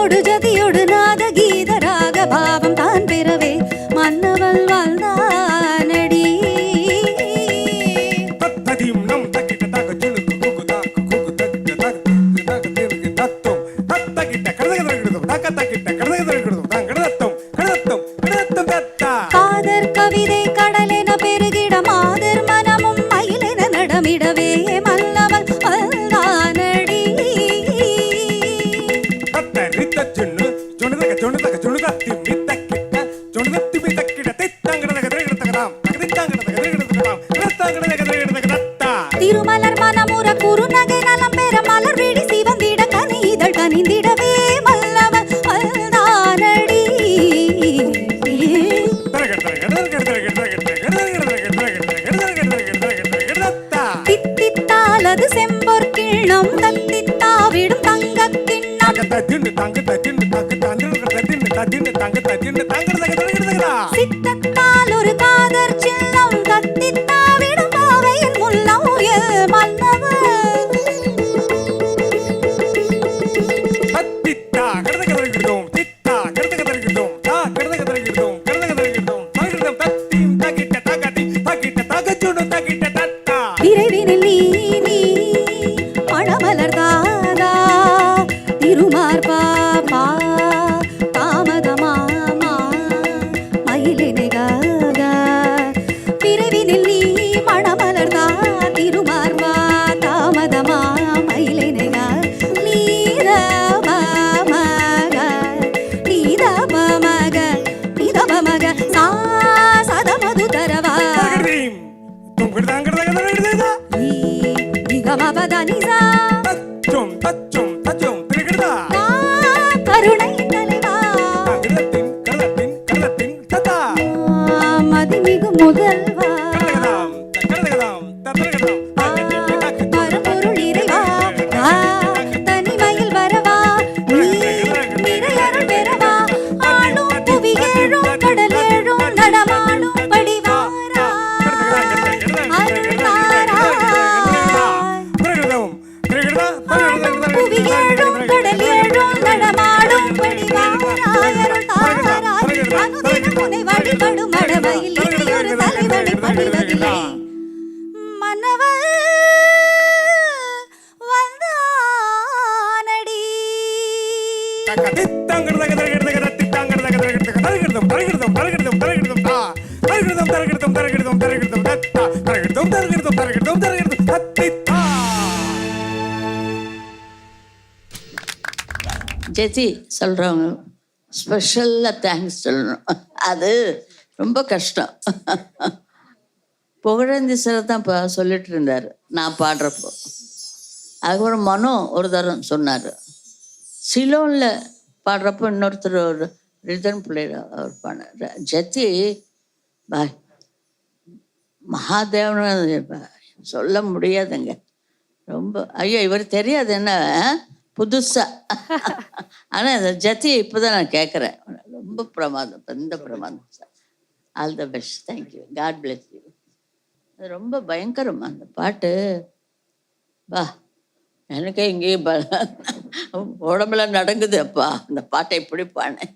ஜதியோடு ஜதியோடு நாத கீத ராக பாவம் தான் பெறவே மன்னவள் வாழ்ந்தானடி. தத்ததியும் நம் தக்கிட்ட தக சுளுக்கு குகு தாக்கு குகு தக்கிட்ட தக தக திருக்கு தத்தும் தத்தகிட்ட கடதகதகிடுதும் தக்க தக்கிட்ட கடதகதகிடுதும் தான் கடதத்தும் கடதத்தும் கடதத்தும் தத்தா. காதர் கவிதை கடலென பெருகிட மாதர் மனமும் மயிலென நடமிடவே மன்னவள் வாழ்ந்தானடி. தத்தரித்த சுண்ணு சுணுதக சுணுதக சுணுதத்தி மித்தக்கிட்ட சுணுதத்தி மித்தக்கிட்ட தித்தாங்கடதகதகிடுதகதாம் தகதித்தாங்கடதகதகிடுதகதாம் கடத்தாங்கடதகதகிடுதகதத்தா. திருமலர் மனமுற குறுநகை நலம் பெற மலர் விழி சிவந்திட கனி இதழ் கனிந்திடவே மல்லவள் வாழ்ந்தானடி. தித்தித்தாலது செம்பொற் கிண்ணம் தத்தித்தாவிடும் தங்கக் கிண்ணம் சித்தத்தால் ஒரு காதற் சின்னம் தத்தித்தாவிடும் பாவையின் முல்லம் எல் மன்னவள். விரைவினில் நீ நீ மணமலர் தாதா திருமார்பா பா தாமதமாமா மயிலினை காதா. விரைவினில் நீ மணமலர் தா திருமார்பா தாமதமா மயிலினை கா. நீதப மக நீதப மக நீதப மக சா சதமது தரவா நிகமபதனிசா கருணை தலைவா மதிமிகு முதல்வா பரம்பொருள் இறைவா தனிமையில் வரவா நீ நிறையருள் பெறவா ஆளும் புவியேழும் கடல் ஏழும் நடமாடும் படிவாரா அருள்வாரா புவியேழும் கடல் ஏழும் நடமாடும் படிவாரா அருள்வாராய் அனுதினம் உன்னை வழிபடும் மடமையில் இனியொரு தலைவனை பணிவதில்லை மன்னவள் வந்தானடி. ஜெதி சொல்கிறவங்க ஸ்பெஷலாக தேங்க்ஸ் சொல்லணும். அது ரொம்ப கஷ்டம். புகழேந்தி சார் தான் இப்போ சொல்லிட்டு இருந்தார் நான் பாடுறப்போ. அதுக்கப்புறம் மனோ ஒரு தரம் சொன்னார். சிலோனில் பாடுறப்போ இன்னொருத்தர் ஒரு ரிதன் பிள்ளைய அவர் பாடினார். ஜெதி பாய் மகாதேவன் சொல்ல முடியாதுங்க. ரொம்ப ஐயோ இவர் தெரியாது என்ன புதுசாக. ஆனால் இந்த ஜத்தியை இப்போ தான் நான் கேட்குறேன். ரொம்ப பிரமாதம், எந்த பிரமாதம் sir. All the best, thank you, God bless you. அது ரொம்ப பயங்கரம் அந்த பாட்டு. வா எனக்கே இங்கேயும் உடம்புல நடங்குது அப்பா அந்த பாட்டை எப்படி பாடினேன்.